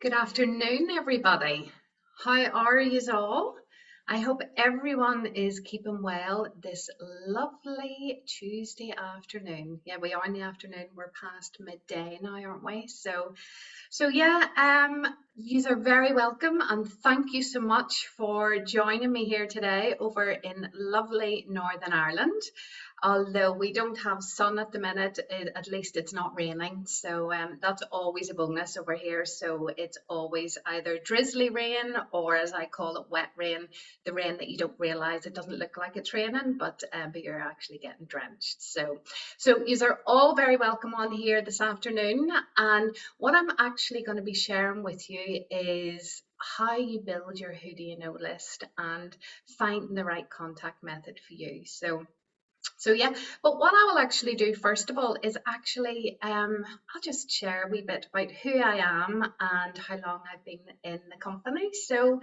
Good afternoon, everybody. How are you all? I hope everyone is keeping well this lovely Tuesday afternoon. Yeah, we are in the afternoon. We're past midday now, aren't we? You are very welcome and thank you so much for joining me here today over in lovely Northern Ireland. Although we don't have sun at the minute, at least it's not raining. That's always a bonus over here. So it's always either drizzly rain or, as I call it, wet rain. The rain that you don't realise it doesn't look like it's raining, but you're actually getting drenched. So you are all very welcome on here this afternoon. And what I'm actually going to be sharing with you is how you build your who do you know list and finding the right contact method for you. But what I will actually do first of all is I'll just share a wee bit about who I am and how long I've been in the company. So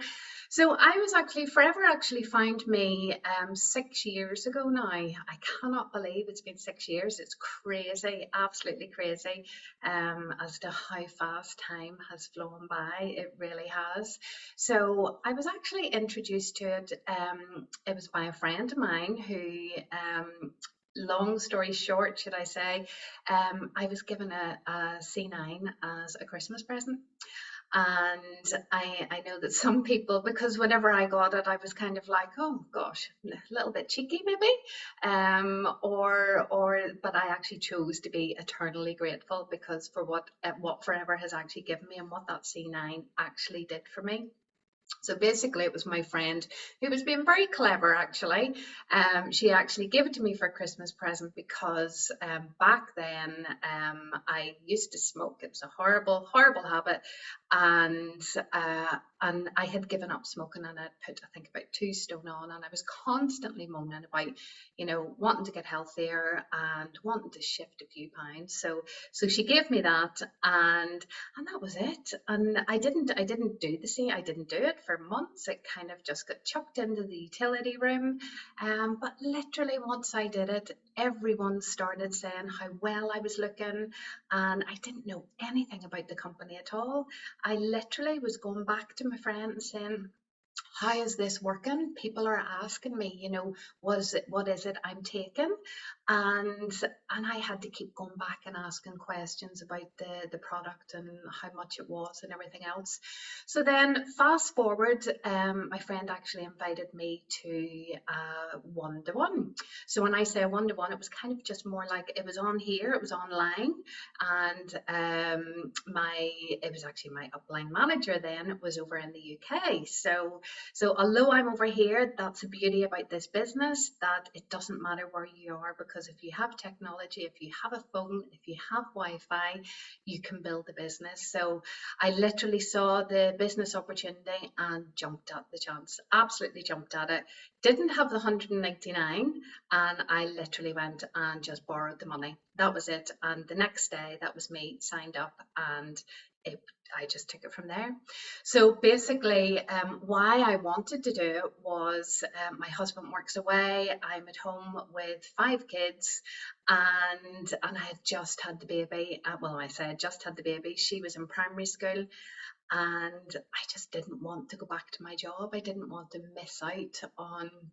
I was actually Forever actually found me 6 years ago now. I cannot believe it's been 6 years. It's crazy, absolutely crazy, as to how fast time has flown by. It really has. So I was actually introduced to it. It was by a friend of mine who, long story short, should I say, I was given a C9 as a Christmas present. And I know that some people, because whenever I got it, I was kind of like, oh gosh, a little bit cheeky maybe, but I actually chose to be eternally grateful because for what Forever has actually given me and what that C9 actually did for me. So basically, it was my friend who was being very clever, actually. She actually gave it to me for a Christmas present because back then I used to smoke. It was a horrible, horrible habit. And and I had given up smoking and I'd put, I think, about 2 stone on. And I was constantly moaning about, wanting to get healthier and wanting to shift a few pounds. So she gave me that, and that was it. And I didn't do the same. I didn't do it for months. It kind of just got chucked into the utility room. But literally once I did it, everyone started saying how well I was looking, and I didn't know anything about the company at all. I literally was going back to my friend and saying, how is this working? People are asking me, what is it I'm taking? And I had to keep going back and asking questions about the product and how much it was and everything else. So then fast forward, my friend actually invited me to a one-to-one. So when I say a one-to-one, it was kind of just more like it was on here, it was online, and it was actually my upline manager then was over in the UK. So although I'm over here, that's the beauty about this business, that it doesn't matter where you are, because if you have technology, if you have a phone, if you have Wi-Fi, you can build a business. So I literally saw the business opportunity and jumped at the chance, absolutely jumped at it. Didn't have the 199, and I literally went and just borrowed the money. That was it. And the next day, that was me signed up, and I just took it from there. So basically, why I wanted to do it was my husband works away. I'm at home with 5 kids, and I had just had the baby. Well, I say I just had the baby. She was in primary school, and I just didn't want to go back to my job. I didn't want to miss out on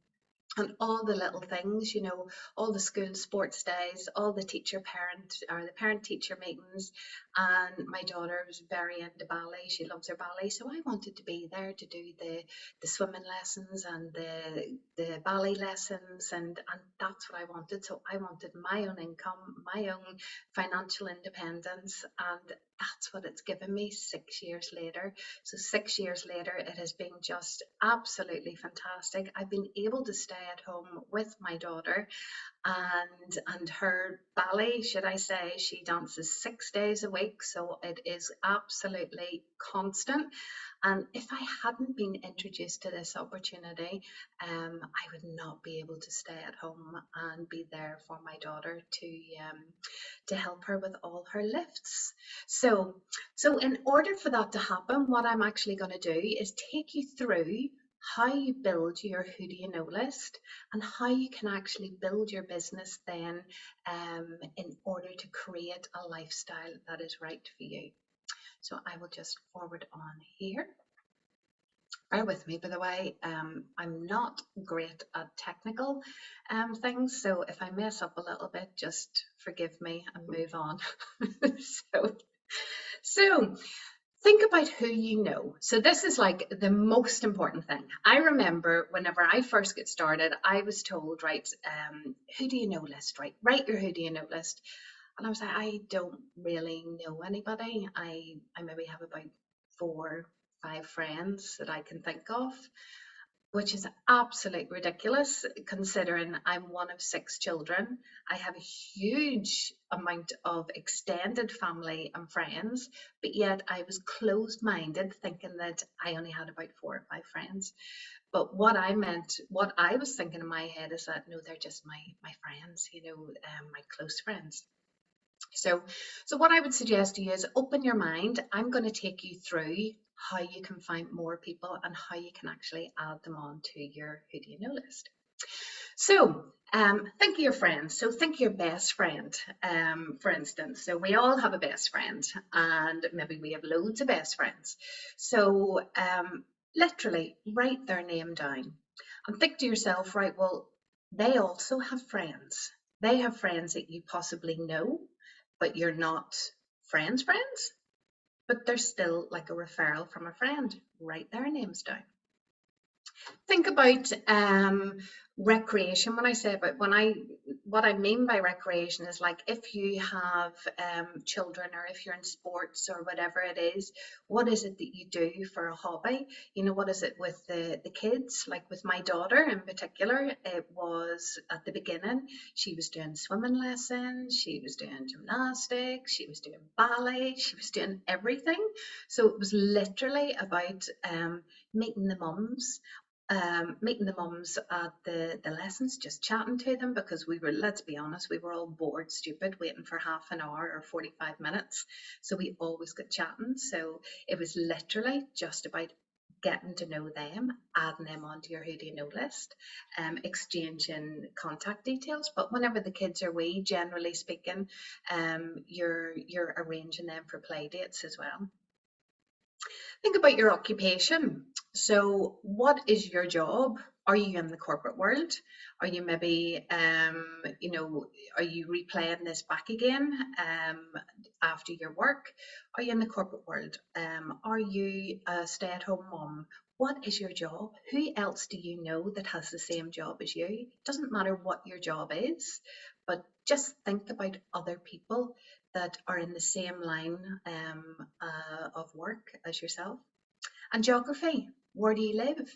all the little things, all the school sports days, all the the parent teacher meetings. And my daughter was very into ballet. She loves her ballet. So I wanted to be there to do the swimming lessons and the ballet lessons. And that's what I wanted. So I wanted my own income, my own financial independence. And that's what it's given me 6 years later. So 6 years later, it has been just absolutely fantastic. I've been able to stay at home with my daughter, and her ballet, should I say, she dances 6 days a week, so it is absolutely constant. And if I hadn't been introduced to this opportunity, I would not be able to stay at home and be there for my daughter to help her with all her lifts. So in order for that to happen, what I'm actually going to do is take you through how you build your who do you know list and how you can actually build your business then, in order to create a lifestyle that is right for you. So I will just forward on here. Bear with me, by the way. I'm not great at technical things, so if I mess up a little bit, just forgive me and move on. So think about who you know. So this is like the most important thing. I remember whenever I first get started, I was told, right, who do you know list, right? Write your who do you know list. And I was like, I don't really know anybody. I maybe have about 4, 5 friends that I can think of, which is absolutely ridiculous considering I'm one of 6 children. I have a huge amount of extended family and friends, but yet I was closed minded thinking that I only had about 4 or 5 friends. But what I was thinking in my head is that no, they're just my friends, my close friends. So what I would suggest to you is open your mind. I'm going to take you through how you can find more people and how you can actually add them on to your who do you know list. So think of your friends. So think of your best friend, for instance. So we all have a best friend, and maybe we have loads of best friends. So literally write their name down and think to yourself, right, well, they also have friends. They have friends that you possibly know, but you're not friends, but they're still like a referral from a friend. Write their names down. Think about recreation. What I mean by recreation is like if you have children, or if you're in sports or whatever it is, what is it that you do for a hobby? What is it with the kids? Like with my daughter in particular, it was at the beginning, she was doing swimming lessons, she was doing gymnastics, she was doing ballet, she was doing everything. So it was literally about meeting the mums, at the lessons, just chatting to them, because we were, let's be honest, we were all bored stupid waiting for half an hour or 45 minutes. So we always got chatting. So it was literally just about getting to know them, adding them onto your who do you know list, exchanging contact details. But whenever the kids are wee, generally speaking, you're arranging them for play dates as well. Think about your occupation. So, what is your job? Are you in the corporate world? Are you maybe, are you replaying this back again after your work? Are you in the corporate world? Are you a stay-at-home mom? What is your job? Who else do you know that has the same job as you? It doesn't matter what your job is, but just think about other people that are in the same line of work as yourself. And geography, where do you live?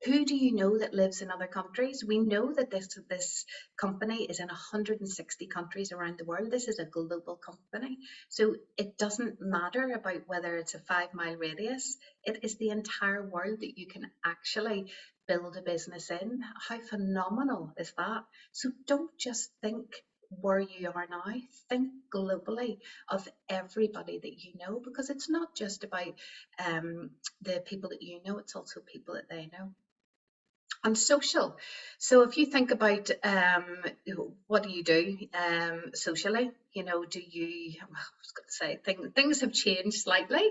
Who do you know that lives in other countries? We know that this company is in 160 countries around the world. This is a global company. So it doesn't matter about whether it's a 5-mile radius. It is the entire world that you can actually build a business in. How phenomenal is that? So don't just think where you are now, think globally of everybody that you know, because it's not just about the people that you know, it's also people that they know. And social. So if you think about what do you do socially, do you, well, I was going to say things have changed slightly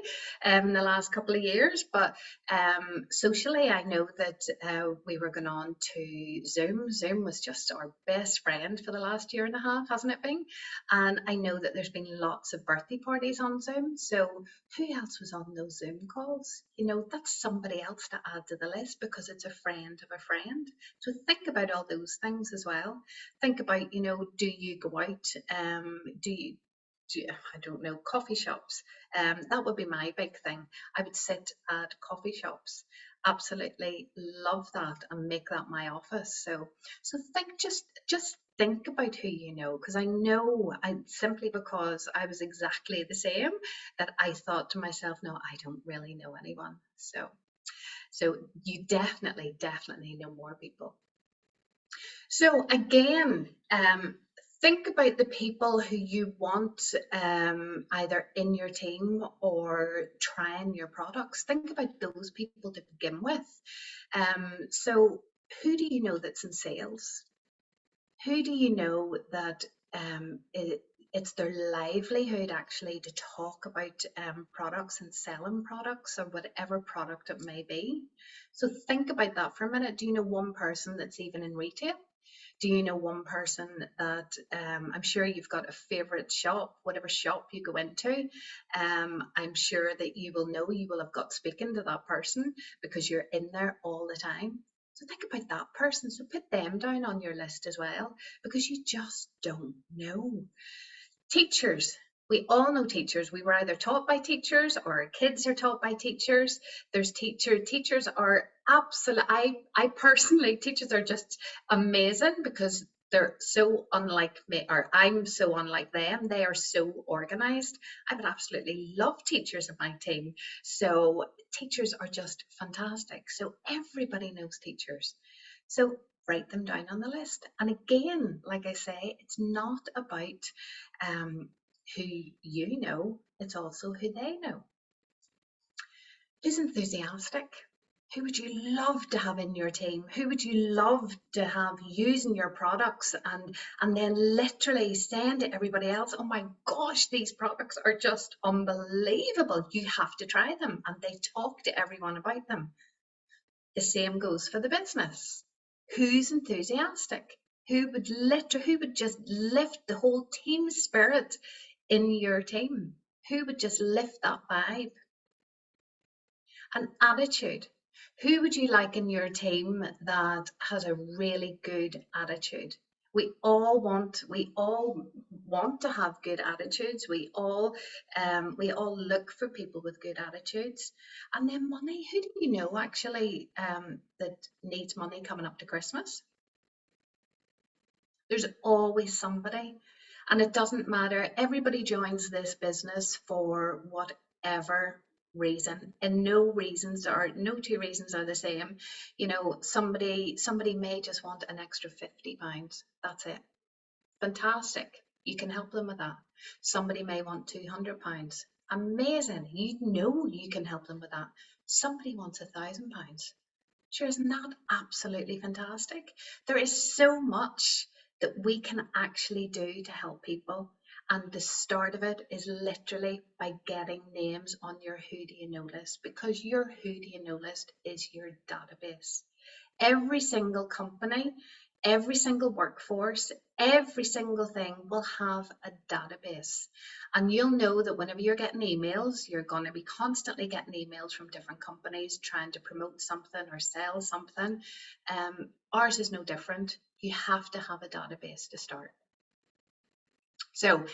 in the last couple of years, but socially, I know that we were going on to Zoom. Zoom was just our best friend for the last year and a half, hasn't it been? And I know that there's been lots of birthday parties on Zoom. So who else was on those Zoom calls? That's somebody else to add to the list, because it's a friend of a friend. So think about all those things as well. Think about, do you go out? I don't know, coffee shops. That would be my big thing. I would sit at coffee shops. Absolutely love that and make that my office. So think, just think about who you know, because I know, simply because I was exactly the same, that I thought to myself, no, I don't really know anyone. So you definitely know more people. So again, think about the people who you want either in your team or trying your products. Think about those people to begin with. So who do you know that's in sales? Who do you know that it's their livelihood actually to talk about products and selling products or whatever product it may be. So think about that for a minute. Do you know one person that's even in retail? Do you know one person that I'm sure you've got a favorite shop, whatever shop you go into? I'm sure that you will have got speaking to that person because you're in there all the time. So think about that person. So put them down on your list as well because you just don't know. Teachers. We all know teachers. We were either taught by teachers or our kids are taught by teachers. There's teachers are absolute. I personally, teachers are just amazing because they're so unlike me, or I'm so unlike them. They are so organized. I would absolutely love teachers in my team. So teachers are just fantastic. So everybody knows teachers. So write them down on the list. And again, like I say, it's not about who you know, it's also who they know. Who's enthusiastic? Who would you love to have in your team? Who would you love to have using your products and then literally saying to everybody else, oh my gosh, these products are just unbelievable. You have to try them. And they talk to everyone about them. The same goes for the business. Who's enthusiastic? Who would just lift the whole team spirit in your team? Who would just lift that vibe? And attitude. Who would you like in your team that has a really good attitude? We all want to have good attitudes. We all look for people with good attitudes. And then money. Who do you know actually that needs money coming up to Christmas? There's always somebody, and it doesn't matter. Everybody joins this business for whatever reason, and no two reasons are the same. You know, somebody may just want an extra £50. That's it. Fantastic. You can help them with that. Somebody may want £200. Amazing. You know you can help them with that. Somebody wants £1,000. Sure, isn't that absolutely fantastic? There is so much that we can actually do to help people. And the start of it is literally by getting names on your who do you know list, because your who do you know list is your database. Every single company, every single workforce, every single thing will have a database. And you'll know that whenever you're getting emails, you're going to be constantly getting emails from different companies trying to promote something or sell something. Ours is no different. You have to have a database to start. So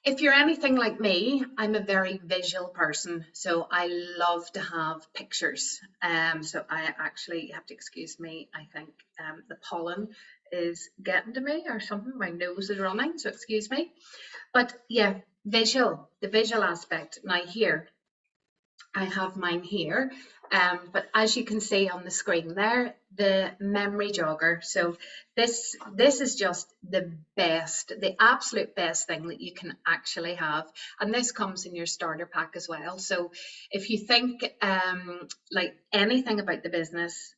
if you're anything like me, I'm a very visual person, so I love to have pictures. So I actually have to excuse me. I think the pollen is getting to me or something. My nose is running, so excuse me. But yeah, the visual aspect. Now here, I have mine here, but as you can see on the screen there, the memory jogger. So this is just the best, the absolute best thing that you can actually have. And this comes in your starter pack as well. So if you think like anything about the business,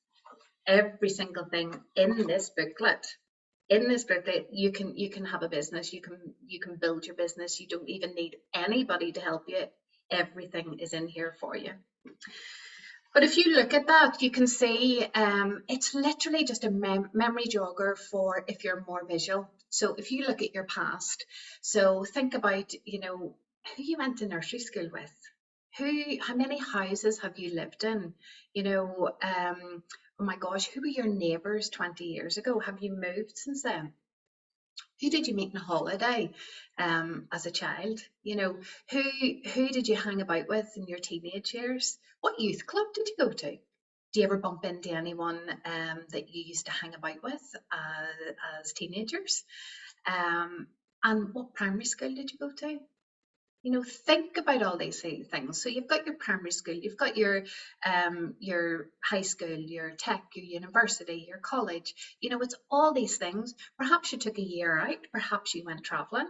every single thing in this booklet, you can have a business, you can build your business. You don't even need anybody to help you. Everything is in here for you. But if you look at that, you can see it's literally just a memory jogger for if you're more visual. So if you look at your past, so think about, you know, who you went to nursery school with, how many houses have you lived in, you know, oh my gosh, who were your neighbours 20 years ago? Have you moved since then? Who did you meet on holiday as a child? You know, who did you hang about with in your teenage years? What youth club did you go to? Do you ever bump into anyone that you used to hang about with as teenagers? And what primary school did you go to? You know, think about all these things. So you've got your primary school, you've got your high school, your tech, your university, your college. You know, it's all these things. Perhaps you took a year out, perhaps you went traveling.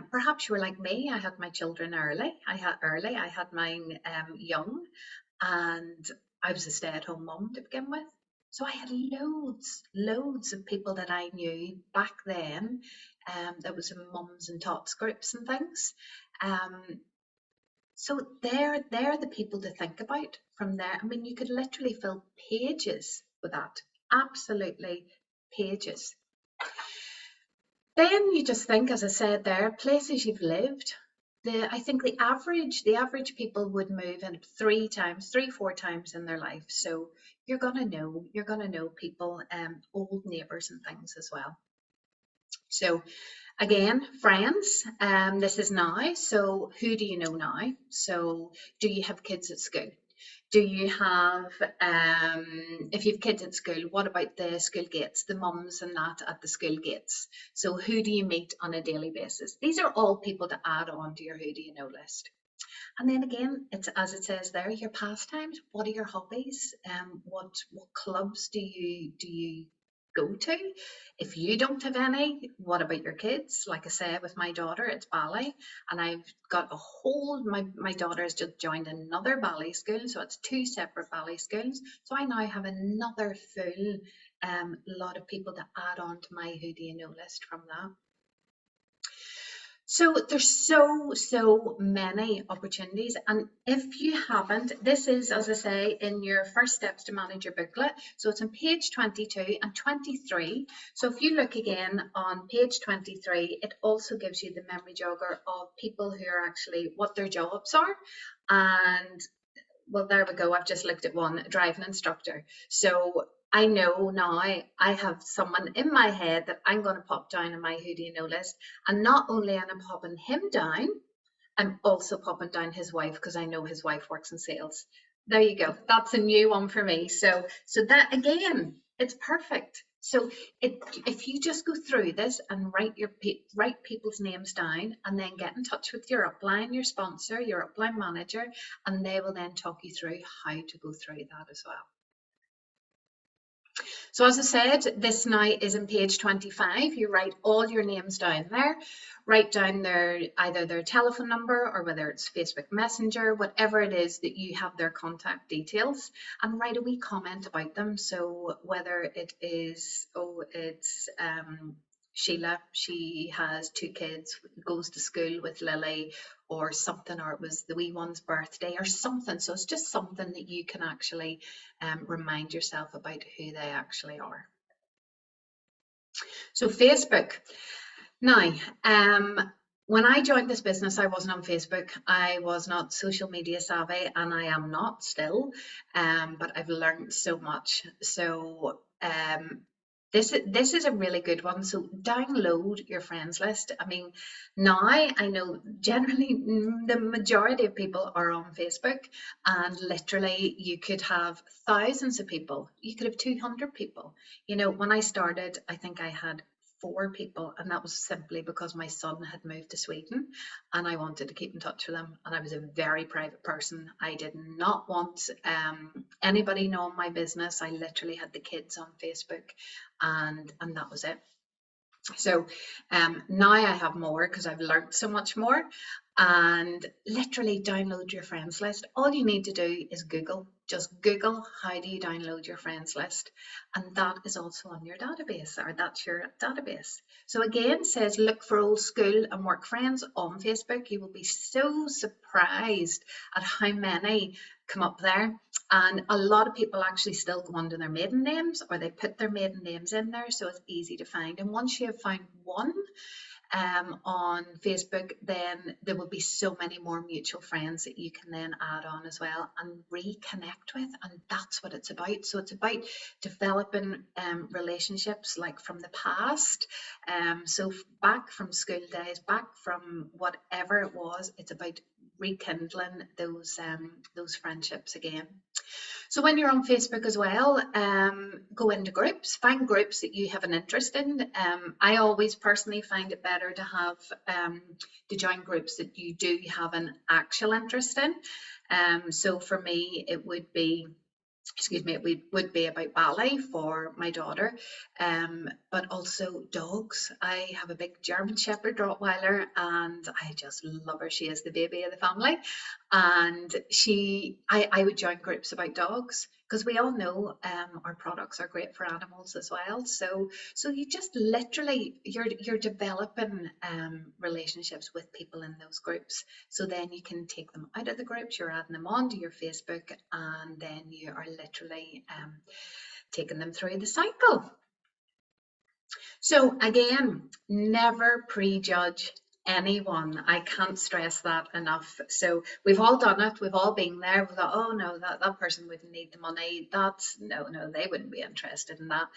Perhaps you were like me. I had my children early. I had mine young, and I was a stay-at-home mum to begin with. So I had loads of people that I knew back then that was in mums and tots groups and things. So they're the people to think about from there. I mean, you could literally fill pages with that, absolutely pages. Then you just think, as I said there, places you've lived. I think the average people would move in 4 times in their life. So you're gonna know people, old neighbours and things as well. So again, friends, this is now. So who do you know now? So do you have kids at school? Do you have, if you have kids at school, what about the school gates, the mums and that at the school gates? So who do you meet on a daily basis? These are all people to add on to your who do you know list. And then again, it's as it says there, your pastimes. What are your hobbies? What clubs do you go to? If you don't have any, what about your kids? Like I said, with my daughter, it's ballet, and I've got a whole. My daughter has just joined another ballet school, so it's 2 separate ballet schools. So I now have another full lot of people to add on to my who do you know list from that. So there's so many opportunities, and if you haven't, this is, as I say, in your First Steps to Manage Your booklet. So it's on page 22 and 23. So if you look again on page 23, it also gives you the memory jogger of people who are actually what their jobs are. And well, there we go. I've just looked at one, driving instructor. So I know now I have someone in my head that I'm going to pop down on my who do you know list. And not only am I popping him down, I'm also popping down his wife, because I know his wife works in sales. There you go. That's a new one for me. So that again, it's perfect. So if you just go through this and write people's names down, and then get in touch with your upline, your sponsor, your upline manager, and they will then talk you through how to go through that as well. So as I said, this now is in page 25. You write all your names down there. Write down either their telephone number, or whether it's Facebook Messenger, whatever it is that you have their contact details, and write a wee comment about them. So whether it is, it's Sheila, she has 2 kids, goes to school with Lily, or something, or it was the wee one's birthday or something. So it's just something that you can actually remind yourself about who they actually are. So Facebook. Now, when I joined this business, I wasn't on Facebook. I was not social media savvy, and I am not still, but I've learned so much. So this is a really good one. So download your friends list. I mean, now I know generally the majority of people are on Facebook, and literally you could have thousands of people. You could have 200 people. You know, when I started, I think I had 4 people, and that was simply because my son had moved to Sweden and I wanted to keep in touch with him, and I was a very private person. I did not want anybody knowing my business. I literally had the kids on Facebook, and that was it. So now I have more, because I've learned so much more. And literally download your friends list. All you need to do is Google. Just Google, how do you download your friends list? And that is also on your database, or that's your database. So again, says look for old school and work friends on Facebook. You will be so surprised at how many come up there. And a lot of people actually still go under their maiden names, or they put their maiden names in there, so it's easy to find. And once you have found one on Facebook, then there will be so many more mutual friends that you can then add on as well and reconnect with, and that's what it's about. So it's about developing relationships like from the past, so back from school days, back from whatever it was. It's about rekindling those friendships again. So when you're on Facebook as well, go into groups, find groups that you have an interest in. I always personally find it better to have to join groups that you do have an actual interest in. So for me, it would be, it would be about ballet for my daughter, but also dogs. I have a big German Shepherd Rottweiler, and I just love her. She is the baby of the family, and I would join groups about dogs. because we all know our products are great for animals as well. So you just literally you're developing relationships with people in those groups. So then you can take them out of the groups, you're adding them onto your Facebook, and then you are literally taking them through the cycle. So again, never prejudge anyone. I can't stress that enough. So we've all done it. We've all been there. We've thought, oh no, that person wouldn't need the money. That's no, they wouldn't be interested in that.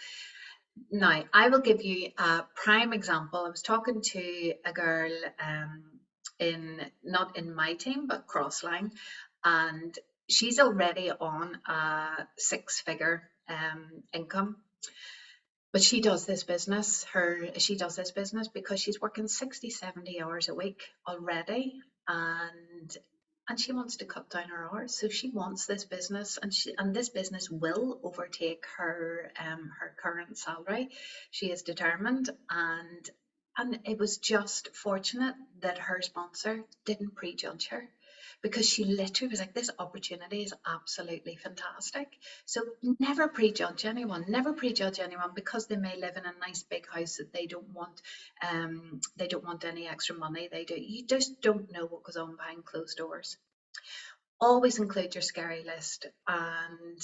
Now, I will give you a prime example. I was talking to a girl not in my team, but Crossline, and she's already on a six-figure income. But she does this business, because she's working 60, 70 hours a week already, and she wants to cut down her hours. So she wants this business, and this business will overtake her current salary. She is determined, and it was just fortunate that her sponsor didn't prejudge her, because she literally was like, this opportunity is absolutely fantastic. So never prejudge anyone, because they may live in a nice big house that they don't want any extra money. You just don't know what goes on behind closed doors. Always include your scary list, and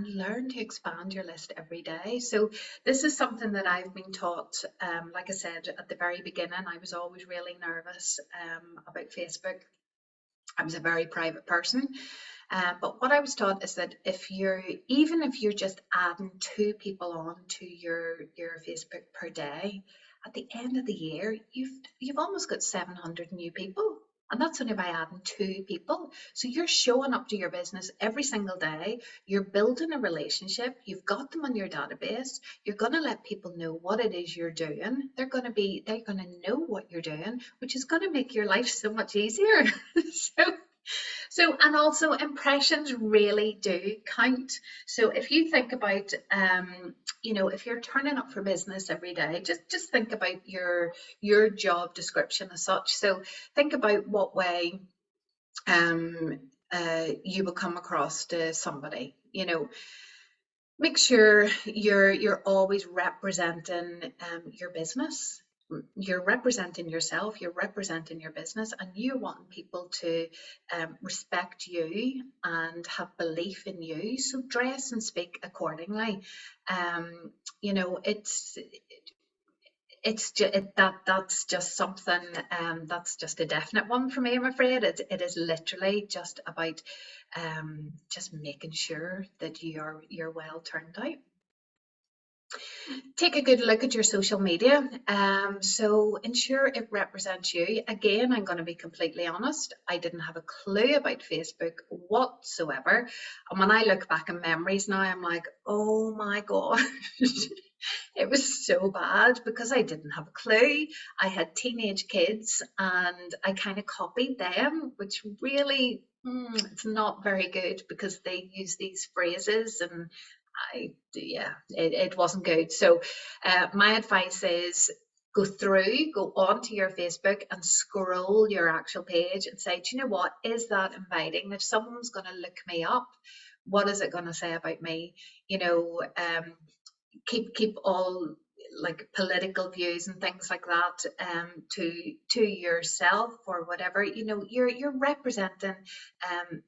learn to expand your list every day. So this is something that I've been taught. Like I said at the very beginning, I was always really nervous about Facebook. I was a very private person, but what I was taught is that even if you're just adding 2 people on to your Facebook per day, at the end of the year, you've almost got 700 new people. And that's only by adding 2 people. So you're showing up to your business every single day. You're building a relationship. You've got them on your database. You're going to let people know what it is you're doing. They're going to know what you're doing, which is going to make your life so much easier. So, and also impressions really do count. So if you think about, if you're turning up for business every day, just think about your job description as such. So think about what way you will come across to somebody. Make sure you're always representing your business. You're representing yourself, you're representing your business, and you want people to respect you and have belief in you. So dress and speak accordingly. That's just something that's just a definite one for me, I'm afraid. It is literally just about just making sure that you're well turned out. Take a good look at your social media. So ensure it represents you. Again, I'm going to be completely honest. I didn't have a clue about Facebook whatsoever. And when I look back in memories now, I'm like, oh my God. It was so bad because I didn't have a clue. I had teenage kids and I kind of copied them, which really, it's not very good because they use these phrases and it wasn't good. So my advice is go onto your Facebook and scroll your actual page and say, do you know what, is that inviting? If someone's going to look me up, what is it going to say about me? Keep all like political views and things like that to yourself or whatever. You're representing,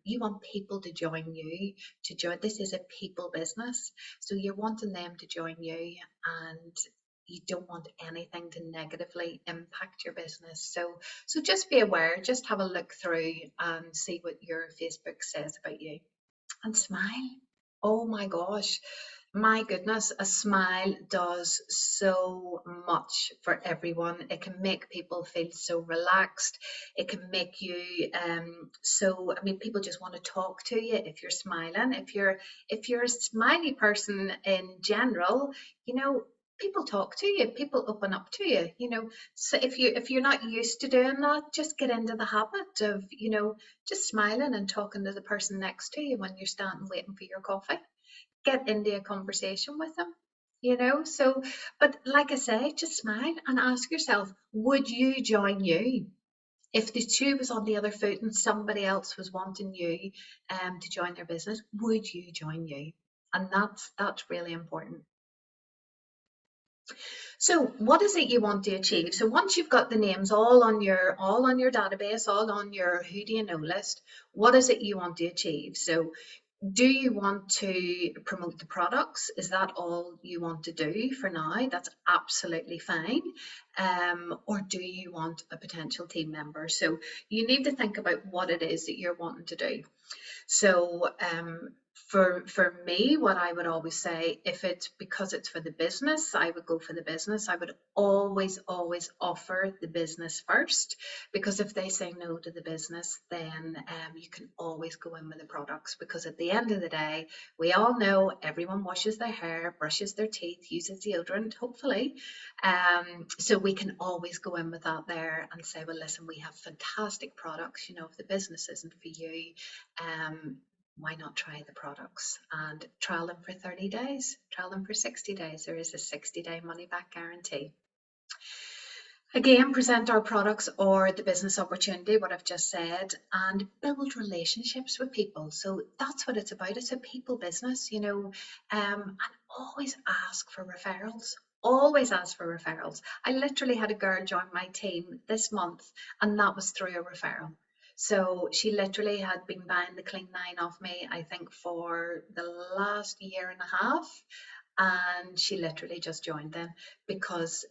you want people to join you, this is a people business, so you're wanting them to join you, and you don't want anything to negatively impact your business. So just be aware, just have a look through and see what your Facebook says about you, and smile. Oh my gosh, my goodness, a smile does so much for everyone. It can make people feel so relaxed. It can make you people just want to talk to you if you're smiling. If you're a smiley person in general, people talk to you, people open up to you. So if you're not used to doing that, just get into the habit of just smiling and talking to the person next to you when you're standing waiting for your coffee. Get into a conversation with them, but like I say, just smile and ask yourself, would you join you? If the shoe was on the other foot and somebody else was wanting you to join their business, would you join you? And that's really important. So what is it you want to achieve? So once you've got the names all on your database, all on your who do you know list, what is it you want to achieve? So do you want to promote the products? Is that all you want to do for now? That's absolutely fine. Or do you want a potential team member? So you need to think about what it is that you're wanting to do. So for me, what I would always say, if it's because it's for the business, I would go for the business. I would always offer the business first, because if they say no to the business, then you can always go in with the products, because at the end of the day, we all know everyone washes their hair, brushes their teeth, uses deodorant, hopefully. So we can always go in with that there and say, well, listen, we have fantastic products. You know, if the business isn't for you, why not try the products and trial them for 30 days, trial them for 60 days. There is a 60-day money back guarantee. Again, present our products or the business opportunity, what I've just said, and build relationships with people. So that's what it's about. It's a people business, you know, and always ask for referrals. Always ask for referrals. I literally had a girl join my team this month, and that was through a referral. So she literally had been buying the Clean 9 off me, I think, for the last year and a half. And she literally just joined then because,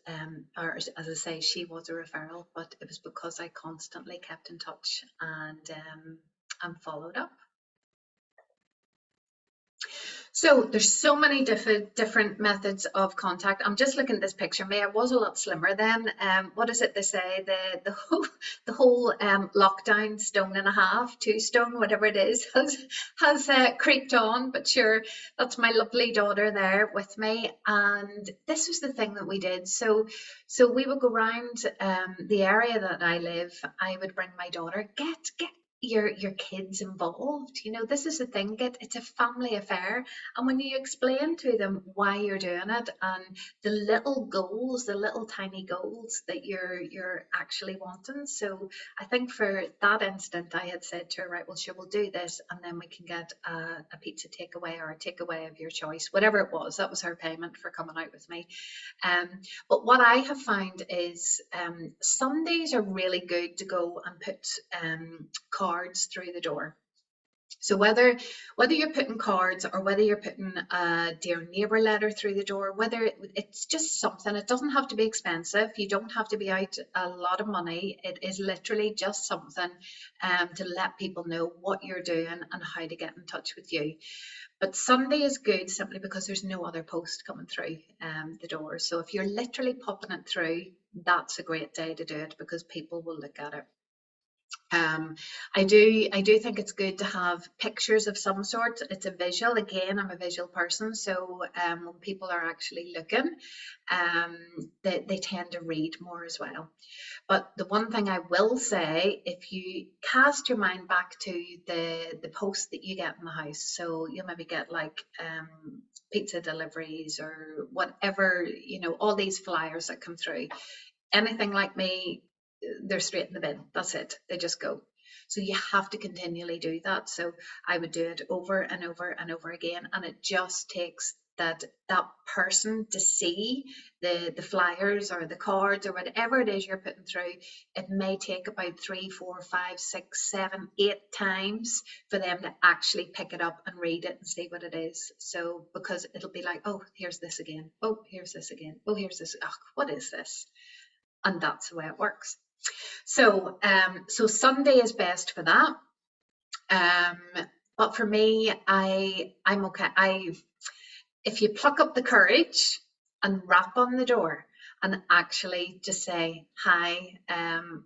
or as I say, she was a referral, but it was because I constantly kept in touch and followed up. So there's so many different methods of contact. I'm just looking at this picture. I was a lot slimmer then. What is it they say? The whole lockdown, stone and a half, 2 stone, whatever it is, has creeped on. But sure, that's my lovely daughter there with me. And this was the thing that we did. So we would go around the area that I live. I would bring my daughter, get your kids involved. You know, this is the thing, it's a family affair, and when you explain to them why you're doing it and the little goals, the little tiny goals that you're actually wanting. So I think for that instant I had said to her, right, well sure, we'll do this and then we can get a pizza takeaway or a takeaway of your choice, whatever it was. That was her payment for coming out with me. But what I have found is Sundays are really good to go and put cards through the door. So whether you're putting cards or whether you're putting a dear neighbour letter through the door, whether it's just something, it doesn't have to be expensive. You don't have to be out a lot of money. It is literally just something to let people know what you're doing and how to get in touch with you. But Sunday is good simply because there's no other post coming through the door. So if you're literally popping it through, that's a great day to do it because people will look at it. I do think it's good to have pictures of some sort. It's a visual. Again, I'm a visual person, so when people are actually looking, they tend to read more as well. But the one thing I will say, if you cast your mind back to the posts that you get in the house, so you'll maybe get like pizza deliveries or whatever, you know, all these flyers that come through. Anything like me, they're straight in the bin. That's it. They just go. So you have to continually do that. So I would do it over and over and over again, and it just takes that person to see the flyers or the cards or whatever it is you're putting through. It may take about 3, 4, 5, 6, 7, 8 times for them to actually pick it up and read it and see what it is. So because it'll be like, oh, here's this again. Oh, here's this again. Oh, here's this. Oh, what is this? And that's the way it works. So so Sunday is best for that. But for me, I'm okay. If you pluck up the courage and rap on the door and actually just say, hi,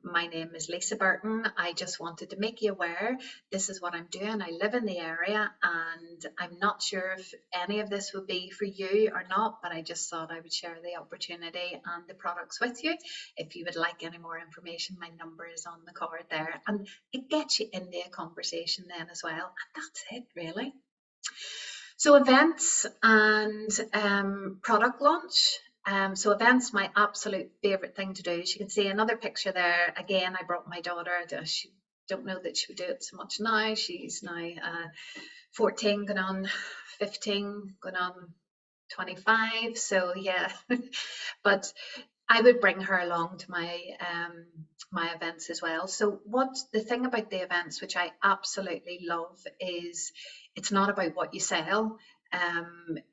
my name is Lisa Burton. I just wanted to make you aware this is what I'm doing. I live in the area and I'm not sure if any of this would be for you or not, but I just thought I would share the opportunity and the products with you. If you would like any more information, my number is on the card there, and it gets you into a conversation then as well. And that's it, really. So events and product launch, So events, my absolute favorite thing to do. As you can see another picture there. Again, I brought my daughter. She don't know that she would do it so much now. She's now 14, going on 15, going on 25. So yeah, but I would bring her along to my events as well. So what the thing about the events, which I absolutely love, is it's not about what you sell.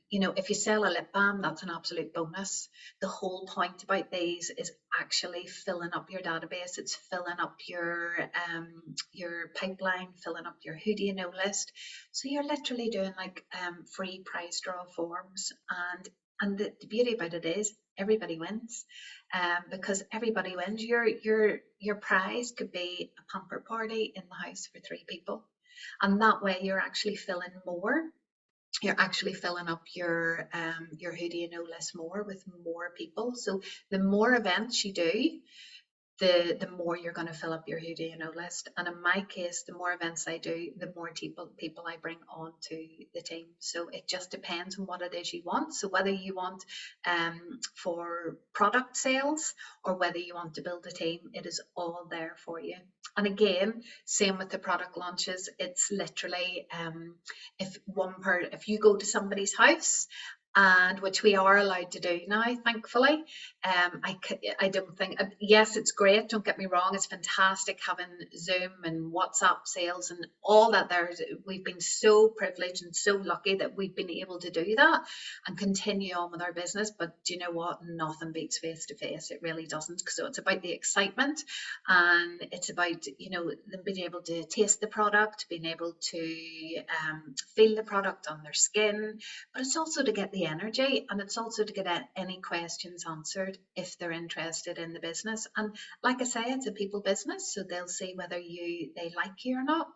You know, if you sell a lip balm, that's an absolute bonus. The whole point about these is actually filling up your database. It's filling up your pipeline, filling up your who do you know list. So you're literally doing like free prize draw forms, and the beauty about it is everybody wins, because everybody wins. Your prize could be a pamper party in the house for 3 people, and that way you're actually filling more. You're actually filling up your who do you know list more with more people. So the more events you do, the more you're going to fill up your who do you know list. And in my case, the more events I do, the more people I bring on to the team. So it just depends on what it is you want. So whether you want for product sales or whether you want to build a team, it is all there for you. And again, same with the product launches. It's literally if you go to somebody's house, and which we are allowed to do now, thankfully. I don't think, yes, it's great, don't get me wrong, it's fantastic having Zoom and WhatsApp sales and all that. We've been so privileged and so lucky that we've been able to do that and continue on with our business. But do you know what? Nothing beats face to face. It really doesn't. So it's about the excitement, and it's about, you know, them being able to taste the product, being able to feel the product on their skin, but it's also to get the energy, and it's also to get any questions answered if they're interested in the business. And like I say, it's a people business, so they'll see whether they like you or not.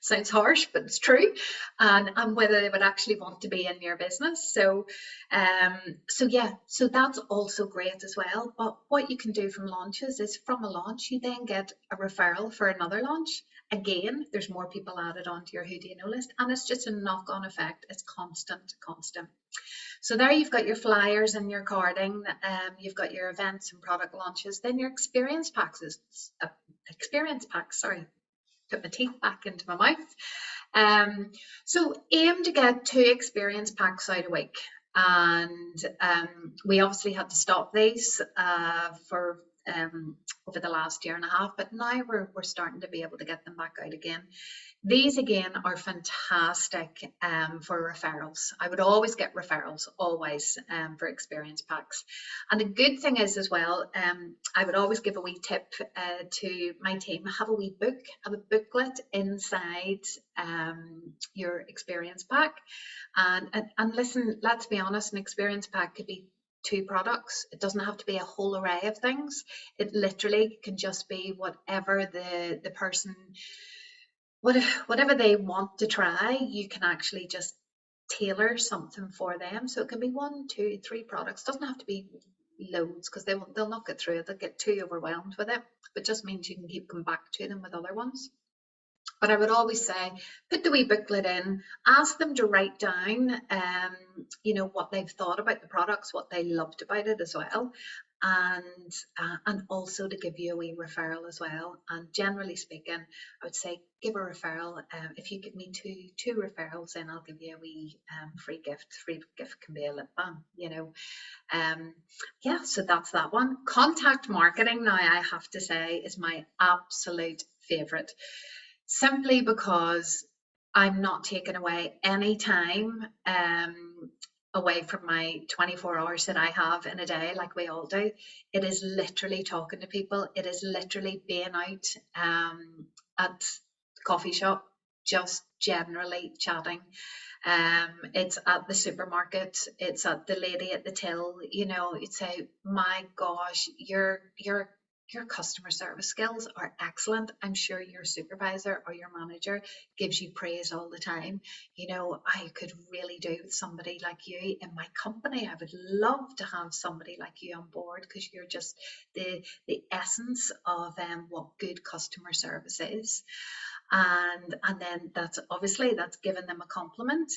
Sounds harsh, but it's true. And whether they would actually want to be in your business. So yeah, so that's also great as well. But what you can do from launches is, from a launch you then get a referral for another launch. Again, there's more people added onto your who do you know list, and it's just a knock-on effect. It's constant. So there you've got your flyers and your carding, you've got your events and product launches, then your experience packs, sorry, put my teeth back into my mouth. So aim to get 2 experience packs out a week. And we obviously had to stop these for over the last 1.5 years, but now we're starting to be able to get them back out again. These again are fantastic for referrals. I would always get referrals, always, for experience packs. And the good thing is as well, I would always give a wee tip to my team: have a wee book, have a booklet inside your experience pack. And listen, let's be honest, an experience pack could be 2 products. It doesn't have to be a whole array of things. It literally can just be whatever the person, whatever they want to try. You can actually just tailor something for them. So it can be 1, 2, 3 products. It doesn't have to be loads, because they'll not get through it. They'll get too overwhelmed with it. But it just means you can keep coming back to them with other ones. But I would always say, put the wee booklet in, ask them to write down, you know, what they've thought about the products, what they loved about it as well, and also to give you a wee referral as well. And generally speaking, I would say give a referral. If you give me two referrals, then I'll give you a wee free gift. Free gift can be a lip balm, you know. Yeah, so that's that one. Contact marketing, now I have to say, is my absolute favorite. Simply because I'm not taking away any time away from my 24 hours that I have in a day, like we all do. It is literally talking to people. It is literally being out at the coffee shop, just generally chatting. It's at the supermarket, it's at the lady at the till. You know, you'd say, my gosh, your customer service skills are excellent. I'm sure your supervisor or your manager gives you praise all the time. You know, I could really do with somebody like you in my company. I would love to have somebody like you on board, because you're just the essence of what good customer service is. And then that's giving them a compliment.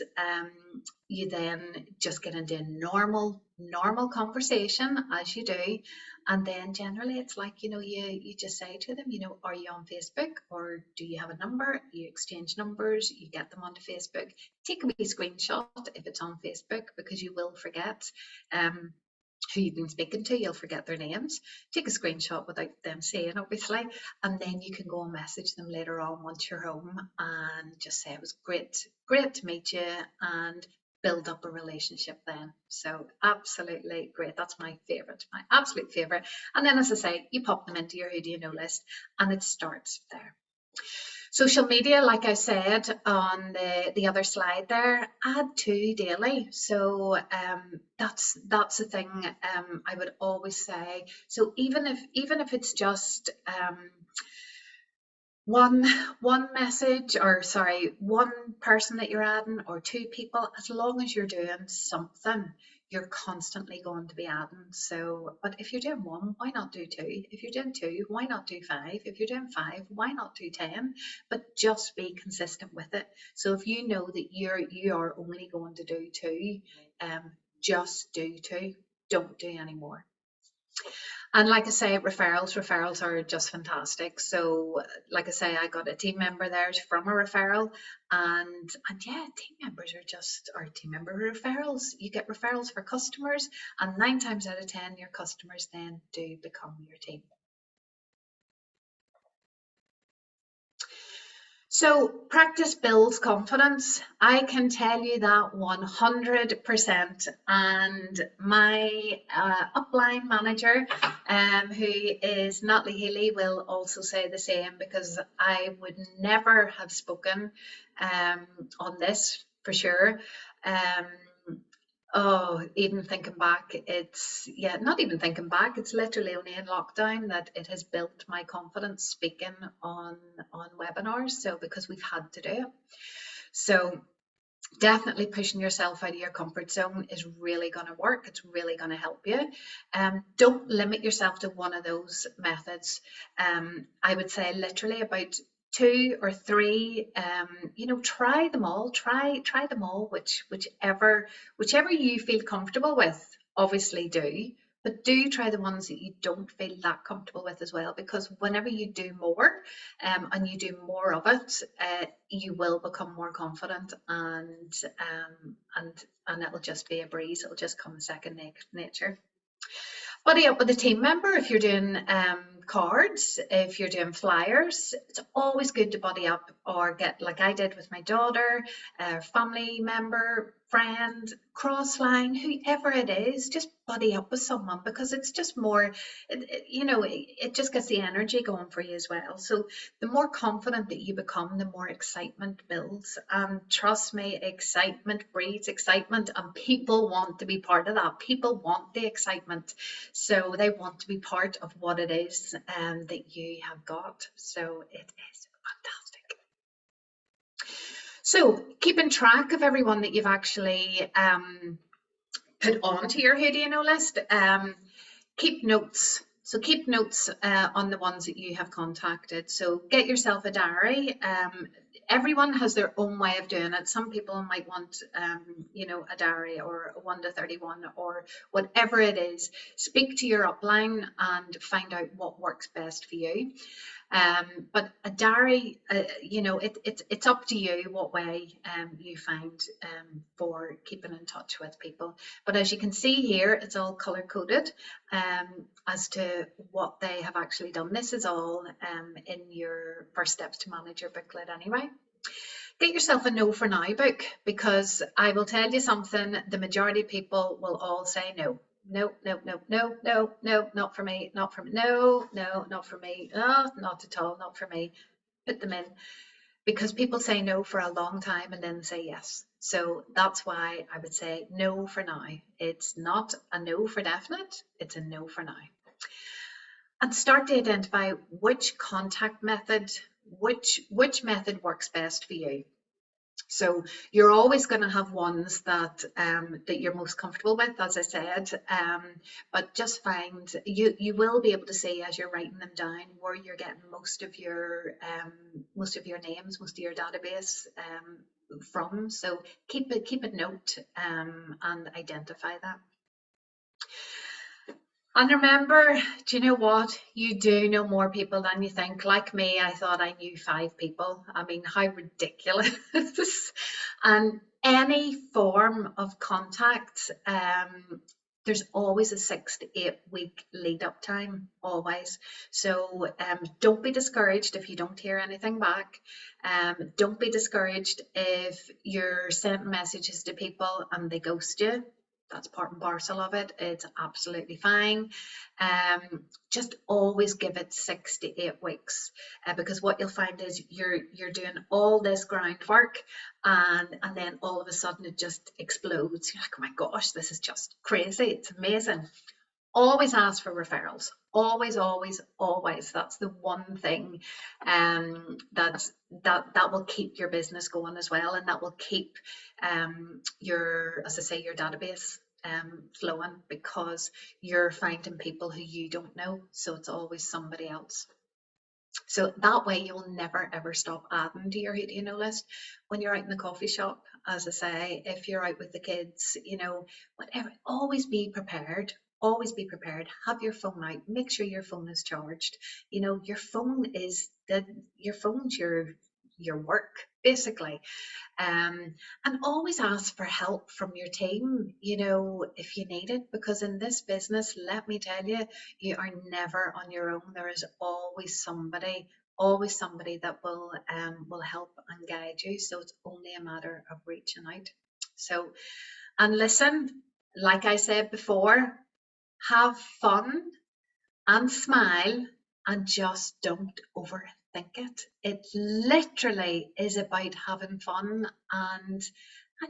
You then just get into normal normal conversation as you do. And then generally it's like, you just say to them, are you on Facebook, or do you have a number? You exchange numbers, you get them onto Facebook. Take a wee screenshot if it's on Facebook, because you will forget who you've been speaking to. You'll forget their names. Take a screenshot without them saying, obviously, and then you can go and message them later on once you're home and just say it was great to meet you, and build up a relationship then. So absolutely great. That's my favorite, my absolute favorite. And then, as I say, you pop them into your who do you know list, and it starts there. Social media, like I said on the other slide there, add to daily. So that's the thing I would always say. So even if it's just one message, or sorry, one person that you're adding, or two people, as long as you're doing something, you're constantly going to be adding. So, but if you're doing one, why not do two? If you're doing two, why not do five? If you're doing five, why not do 10? But just be consistent with it. So if you know that you are only going to do two, just do two. Don't do any more. And like I say, referrals are just fantastic. So like I say, I got a team member there from a referral, and yeah, team member referrals. You get referrals for customers, and 9 times out of 10, your customers then do become your team. So practice builds confidence. I can tell you that 100%. And my upline manager, who is Natalie Healy, will also say the same, because I would never have spoken on this for sure. Oh, even thinking back, not even thinking back, it's literally only in lockdown that it has built my confidence speaking on webinars. So because we've had to do it. So definitely pushing yourself out of your comfort zone is really going to work. It's really going to help you. Don't limit yourself to one of those methods. I would say literally about 2 or 3. Try them all. Try them all. Whichever you feel comfortable with, obviously do. But do try the ones that you don't feel that comfortable with as well, because whenever you do more and you do more of it, you will become more confident, and it'll just be a breeze. It'll just come second nature. Buddy up with a team member if you're doing cards, if you're doing flyers. It's always good to buddy up, or get, like I did with my daughter, a family member, friend, crossline, whoever it is, just buddy up with someone, because it's just more, it just gets the energy going for you as well. So the more confident that you become, the more excitement builds. And trust me, excitement breeds excitement, and people want to be part of that. People want the excitement. So they want to be part of what it is that you have got. So it is fantastic. So keeping track of everyone that you've actually put onto your who do you know list. Keep notes. So keep notes on the ones that you have contacted. So get yourself a diary. Everyone has their own way of doing it. Some people might want, a diary, or a 1 to 31, or whatever it is. Speak to your upline and find out what works best for you. But a diary, it's up to you what way you find for keeping in touch with people. But as you can see here, it's all color coded as to what they have actually done. This is all in your First Steps to Manager booklet anyway. Get yourself a no for now book, because I will tell you something, the majority of people will all say no. No, no, no, no, no, no, not for me, not for me, no, no, not for me, oh, not at all, not for me. Put them in, because people say no for a long time and then say yes. So that's why I would say no for now. It's not a no for definite, it's a no for now. And start to identify which contact method, which method works best for you. So you're always going to have ones that that you're most comfortable with, as I said, but just find you will be able to see as you're writing them down where you're getting most of your names, most of your database from. So keep a note and identify that. And remember, do you know what? You do know more people than you think. Like me, I thought I knew 5 people. I mean, how ridiculous. And any form of contact, there's always a 6 to 8 week lead up time, always. So don't be discouraged if you don't hear anything back. Don't be discouraged if you're sending messages to people and they ghost you. That's part and parcel of it. It's absolutely fine. Just always give it 6 to 8 weeks, because what you'll find is you're doing all this groundwork, and then all of a sudden it just explodes. You're like, oh my gosh, this is just crazy. It's amazing. Always ask for referrals. Always, always, always. That's the one thing that will keep your business going as well, and that will keep your, as I say, your database flowing, because you're finding people who you don't know. So it's always somebody else. So that way you'll never ever stop adding to your Who Do You Know list. When you're out in the coffee shop, as I say, if you're out with the kids, whatever, always be prepared. Always be prepared. Have your phone out. Make sure your phone is charged. Your phone is your phone's your work, basically. And always ask for help from your team, if you need it, because in this business, let me tell you, you are never on your own. There is always somebody that will help and guide you. So it's only a matter of reaching out. So, and listen, like I said before, have fun and smile, and just don't overthink it. It literally is about having fun, and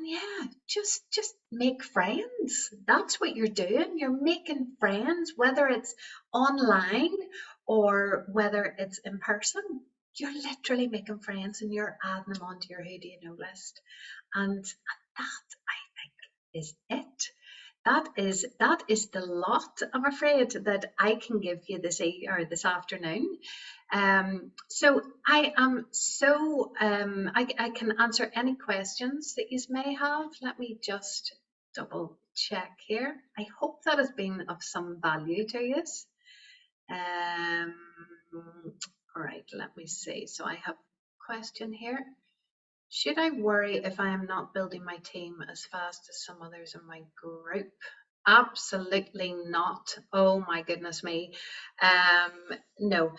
yeah, just make friends. That's what you're doing. You're making friends, whether it's online or whether it's in person. You're literally making friends, and you're adding them onto your Who Do You Know list. And that, I think, is it. That is the lot, I'm afraid, that I can give you this afternoon. So I am I can answer any questions that you may have. Let me just double check here. I hope that has been of some value to you. All right, let me see. So I have a question here. Should I worry if I am not building my team as fast as some others in my group? Absolutely not. Oh my goodness me. No,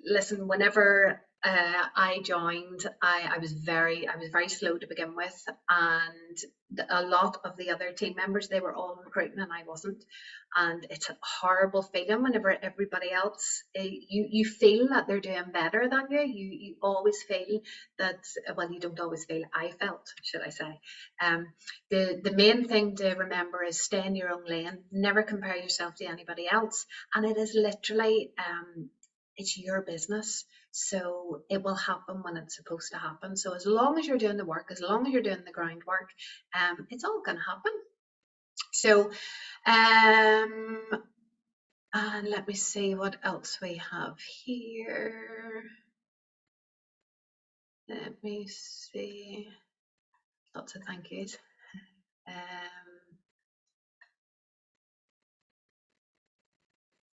listen, whenever I joined, I was very slow to begin with, and a lot of the other team members, they were all recruiting and I wasn't. And it's a horrible feeling whenever everybody else, you feel that they're doing better than you. You always feel that, well, you don't always feel, I felt, should I say. The main thing to remember is stay in your own lane. Never compare yourself to anybody else. And it is literally, it's your business. So it will happen when it's supposed to happen. So as long as you're doing the work, as long as you're doing the groundwork, it's all going to happen. So, and let me see what else we have here. Let me see. Lots of thank yous.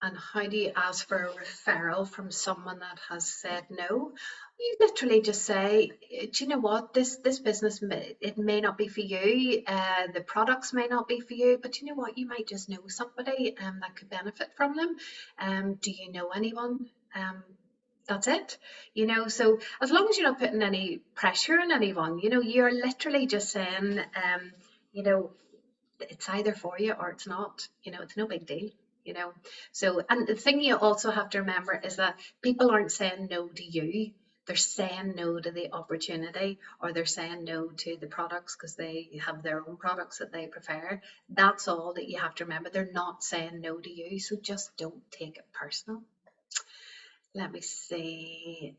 And how do you ask for a referral from someone that has said no? You literally just say, do you know what, this business, it may not be for you, the products may not be for you, but you know what, you might just know somebody that could benefit from them. Do you know anyone? That's it. So as long as you're not putting any pressure on anyone, you're literally just saying, it's either for you or it's not. It's no big deal. So, and the thing you also have to remember is that people aren't saying no to you. They're saying no to the opportunity, or they're saying no to the products because they have their own products that they prefer. That's all that you have to remember. They're not saying no to you, so just don't take it personal. Let me see.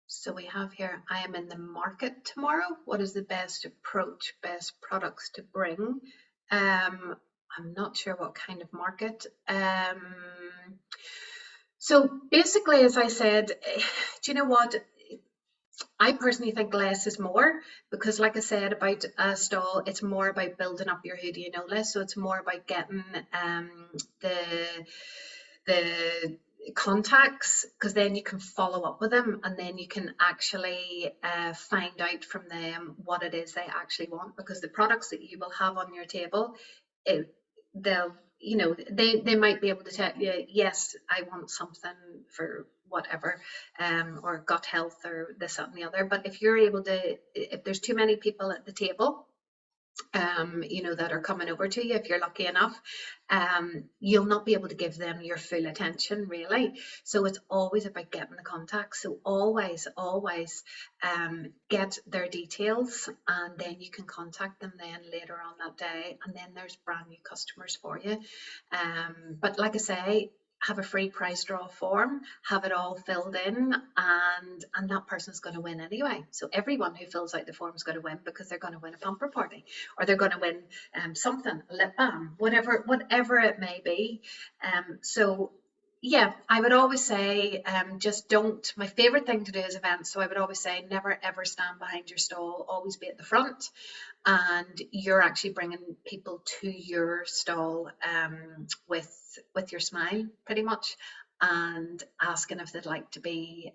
So we have here, I am in the market tomorrow. What is the best approach, best products to bring? I'm not sure what kind of market. So basically, as I said, do you know what? I personally think less is more, because like I said about a stall, it's more about building up your who do you know list. So it's more about getting the the contacts, because then you can follow up with them, and then you can actually find out from them what it is they actually want, because the products that you will have on your table, it, they'll, you know, they might be able to tell you, yes, I want something for whatever, or gut health or this, that, and the other. But if you're able to, if there's too many people at the table, you know, that are coming over to you, if you're lucky enough, you'll not be able to give them your full attention, really. So it's always about getting the contacts. So always get their details, and then you can contact them then later on that day, and then there's brand new customers for you. But like I say, have a free prize draw form, have it all filled in, and that person's going to win anyway. So everyone who fills out the form is going to win, because they're going to win a pamper party, or they're going to win something, a lip balm, whatever it may be. So yeah, I would always say, just don't. My favorite thing to do is events, so I would always say never ever stand behind your stall, always be at the front, and you're actually bringing people to your stall with your smile, pretty much, and asking if they'd like to be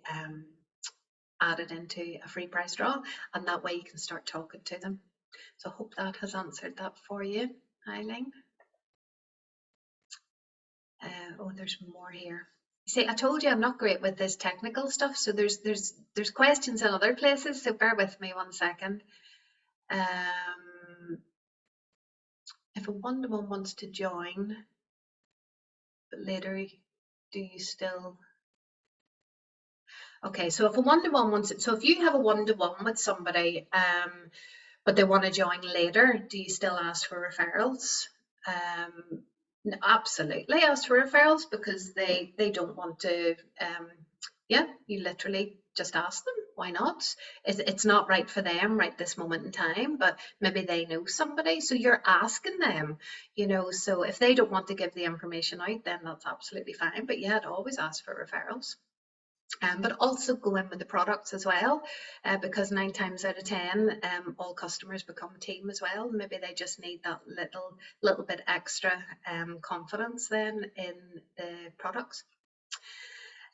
added into a free prize draw, and that way you can start talking to them. So I hope that has answered that for you, Eileen. Oh, there's more here. See, I told you I'm not great with this technical stuff, so there's questions in other places, so bear with me 1 second. If a one-to-one wants to join, but later, do you still? Okay, so if a one-to-one wants it, so if you have a one-to-one with somebody, but they want to join later, do you still ask for referrals? Absolutely ask for referrals, because they don't want to, yeah, you literally just ask them, why not? It's not right for them right this moment in time, but maybe they know somebody, so you're asking them, you know. So if they don't want to give the information out, then that's absolutely fine. But yeah, I'd always ask for referrals. But also go in with the products as well, because 9 times out of 10, all customers become team as well. Maybe they just need that little bit extra confidence then in the products.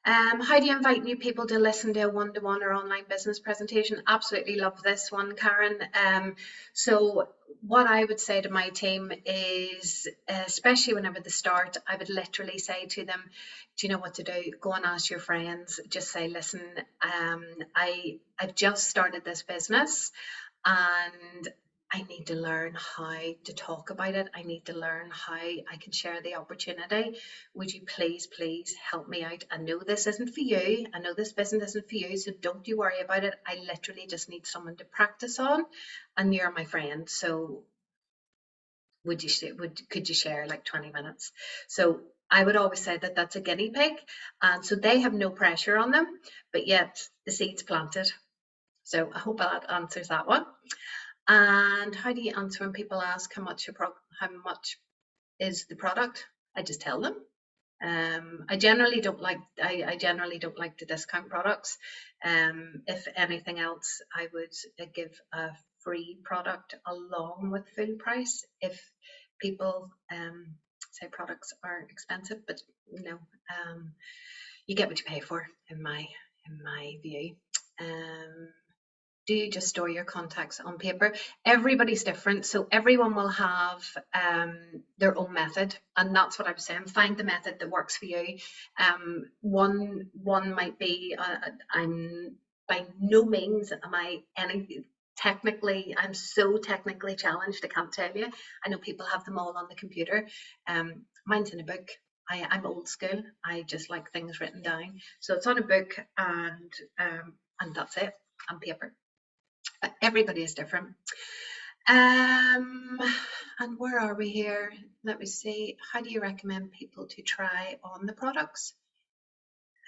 How do you invite new people to listen to a one-to-one or online business presentation? Absolutely love this one, Karen. So what I would say to my team is, especially whenever they start, I would literally say to them, do you know what to do? Go and ask your friends. Just say, listen, I've just started this business, and I need to learn how to talk about it. I need to learn how I can share the opportunity. Would you please help me out? I know this isn't for you. I know this business isn't for you, so don't you worry about it. I literally just need someone to practice on, and you're my friend. So could you share like 20 minutes? So I would always say that that's a guinea pig, and so they have no pressure on them, but yet the seed's planted. So I hope that answers that one. And how do you answer when people ask how much is the product? I just tell them. I generally don't like to discount products. If anything else, I would give a free product along with full price if people say products are expensive, but no, you get what you pay for in my view. Do you just store your contacts on paper? Everybody's different, so everyone will have their own method, and that's what I'm saying. Find the method that works for you. One might be, I'm by no means am I any technically, I'm so technically challenged, I can't tell you. I know people have them all on the computer. Mine's in a book. I'm old school. I just like things written down, so it's on a book, and that's it, on paper. Everybody is different. And where are we here? Let me see. How do you recommend people to try on the products?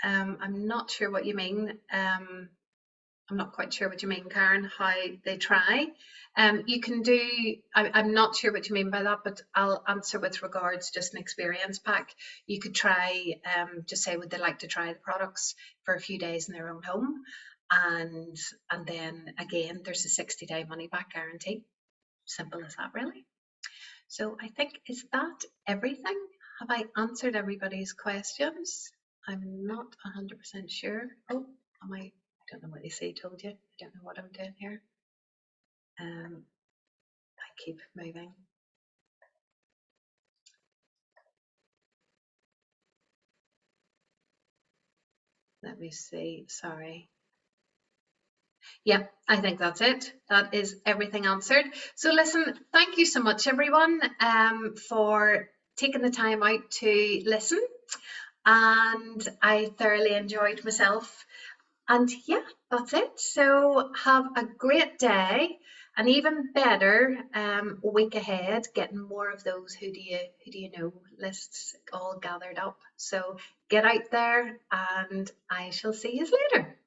I'm not sure what you mean. I'm not quite sure what you mean, Karen, how they try. You can do, I'm not sure what you mean by that, but I'll answer with regards just an experience pack. You could try, just say, would they like to try the products for a few days in their own home? and then again, there's a 60-day money back guarantee. Simple as that, really. So I think, is that everything? Have I answered everybody's questions? I'm not 100% sure. Oh, am I don't know what you say, told you. I don't know what I'm doing here. I keep moving. Let me see, sorry. Yeah, I think that's it. That is everything answered. So listen, thank you so much everyone for taking the time out to listen, and I thoroughly enjoyed myself. And yeah, that's it. So have a great day, and even better week ahead, getting more of those who do you know lists all gathered up. So get out there, and I shall see you later.